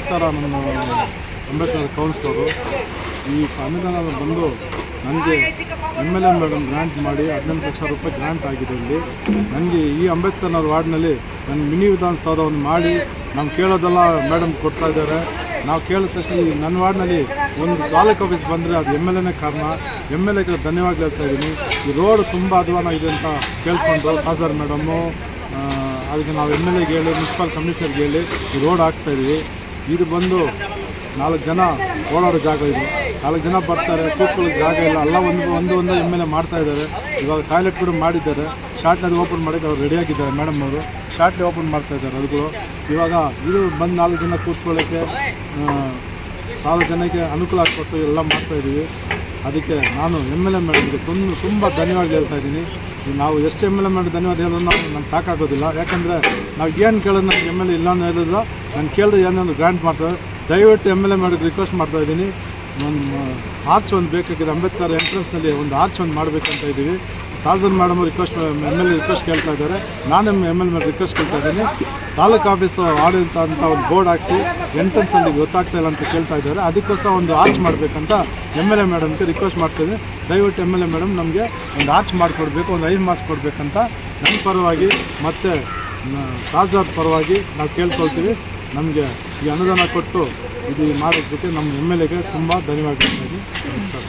ನಮಸ್ಕಾರ. ನನ್ನ ಅಂಬೇಡ್ಕರ್ ಕೌನ್ಸಿಲರು ಈ ಅನುದಾನ ಬಂದು ನನಗೆ MLA ಮೇಡಮ್ ಗ್ರಾಂಟ್ ಮಾಡಿ 18 ಲಕ್ಷ ರೂಪಾಯಿ ಗ್ರಾಂಟ್ ಆಗಿದೆ. ಇಲ್ಲಿ ನನಗೆ ಈ ಅಂಬೇಡ್ಕರ್ನವ್ರ ವಾರ್ಡ್ನಲ್ಲಿ ನನ್ನ ಮಿನಿ ವಿಧಾನಸೌಧವನ್ನು ಮಾಡಿ ನಾವು ಕೇಳೋದೆಲ್ಲ ಮೇಡಮ್ ಕೊಡ್ತಾ ಇದ್ದಾರೆ. ನಾವು ಕೇಳಿದ ತಕ್ಷಣ ನನ್ನ ವಾರ್ಡ್ನಲ್ಲಿ ಒಂದು ತಾಲೂಕು ಆಫೀಸ್ ಬಂದರೆ ಅದು MLAನೇ ಕಾರಣ. MLAಗೆ ಧನ್ಯವಾದ ಹೇಳ್ತಾ ಇದ್ದೀನಿ. ಈ ರೋಡ್ ತುಂಬ ಅಧ್ವಾನ ಇದೆ ಅಂತ ಕೇಳ್ಕೊಂಡು ಖಾಸರ್ ಮೇಡಮ್ಮು ಅದಕ್ಕೆ ನಾವು MLAಗೆ ಹೇಳಿ ಮುನ್ಸಿಪಲ್ ಕಮಿಷನರ್ಗೆ ಹೇಳಿ ಈ ರೋಡ್ ಹಾಕ್ತಾಯಿದ್ದೀವಿ. ಇದು ಬಂದು 4 ಜನ ಓಡಾಡೋ ಜಾಗ ಇದು. 4 ಜನ ಬರ್ತಾರೆ, ಕೂತ್ಕೊಳ್ಳೋಕೆ ಜಾಗ ಇಲ್ಲ. ಎಲ್ಲ ಒಂದು MLA ಮಾಡ್ತಾ ಇದ್ದಾರೆ. ಇವಾಗ ಟಾಯ್ಲೆಟ್ ಕೂಡ ಮಾಡಿದ್ದಾರೆ. ಶಾರ್ಟ್ನಲ್ಲಿ ಓಪನ್ ಮಾಡೋಕ್ಕೆ ಅವ್ರು ರೆಡಿಯಾಗಿದ್ದಾರೆ ಮೇಡಮ್ ಅವರು. ಶಾರ್ಟ್ಲಿ ಓಪನ್ ಮಾಡ್ತಾ ಇದ್ದಾರೆ ಅದಕ್ಕೂ. ಇವಾಗ ಇದು ಬಂದು 4 ಜನ ಕೂತ್ಕೊಳ್ಳೋಕ್ಕೆ 1000 ಜನಕ್ಕೆ ಅನುಕೂಲ ಆಗ್ಕೋಸ್ಕರ ಎಲ್ಲ ಮಾಡ್ತಾಯಿದ್ದೀವಿ. ಅದಕ್ಕೆ ನಾನು MLA ಮೇಡಮ್ಗೆ ತುಂಬ ಧನ್ಯವಾದ ಹೇಳ್ತಾ ಇದ್ದೀನಿ. ನಾವು ಎಷ್ಟು MLA ಮಾಡಿ ಧನ್ಯವಾದ ಹೇಳಿದ್ರು ನಂಗೆ ಸಾಕಾಗೋದಿಲ್ಲ. ಯಾಕಂದರೆ ನಾವು ಏನು ಕೇಳೋದು ನನಗೆ MLA ಇಲ್ಲ ಅನ್ನೋ ಹೇಳಿದ್ರೆ ನಾನು ಕೇಳಿದ್ರೆ ಏನಾದ್ರು ಗ್ರಾಂಟ್ ಮಾಡ್ತಾರೆ. ದಯವಿಟ್ಟು MLA ಮಾಡೋಕ್ಕೆ ರಿಕ್ವೆಸ್ಟ್ ಮಾಡ್ತಾಯಿದ್ದೀನಿ. ಒಂದು ಆರ್ಚ್ ಒಂದು ಬೇಕಾಗಿದೆ. ಅಂಬೇಡ್ಕರ್ ಎಂಟ್ರೆನ್ಸ್ನಲ್ಲಿ ಒಂದು ಆರ್ಚ್ ಒಂದು ಮಾಡಬೇಕಂತ ಇದ್ದೀವಿ. ಖಾಸರ್ ಮೇಡಮ್ ರಿಕ್ವೆಸ್ಟ್ MLA ರಿಕ್ವೆಸ್ಟ್ ಕೇಳ್ತಾ ಇದ್ದಾರೆ. ನಾನು MLA ಮೇಲೆ ರಿಕ್ವೆಸ್ಟ್ ಕೇಳ್ತಾ ಇದ್ದೀನಿ. ತಾಲೂಕು ಆಫೀಸು ಆಡಳಿತ ಅಂತ ಒಂದು ಬೋರ್ಡ್ ಹಾಕಿಸಿ ಎಂಟ್ರೆನ್ಸಲ್ಲಿ ಗೊತ್ತಾಗ್ತಾ ಇಲ್ಲ ಅಂತ ಕೇಳ್ತಾ ಇದ್ದಾರೆ. ಅದಕ್ಕೋಸ್ಕರ ಒಂದು ಆರ್ಚ್ ಮಾಡಬೇಕಂತ MLA ಮೇಡಮ್ಗೆ ರಿಕ್ವೆಸ್ಟ್ ಮಾಡ್ತಾಯಿದ್ದೀನಿ. ದಯವಿಟ್ಟು MLA ಮೇಡಮ್ ನಮಗೆ ಒಂದು ಆರ್ಚ್ ಮಾಡಿಕೊಡ್ಬೇಕು, ಒಂದು 5 ಮಾರ್ಕ್ಸ್ ಕೊಡಬೇಕಂತ ನನ್ನ ಪರವಾಗಿ ಮತ್ತು ಖಾಸರ್ ಪರವಾಗಿ ನಾವು ಕೇಳ್ಕೊಳ್ತೀವಿ. ನಮಗೆ ಈ ಅನುದಾನ ಕೊಟ್ಟು ಇದು ಮಾಡೋದಕ್ಕೆ ನಮ್ಮ MLAಗೆ ತುಂಬ ಧನ್ಯವಾದ ಹೇಳ್ತಾ ಇದ್ದೀನಿ. ನಮಸ್ಕಾರ.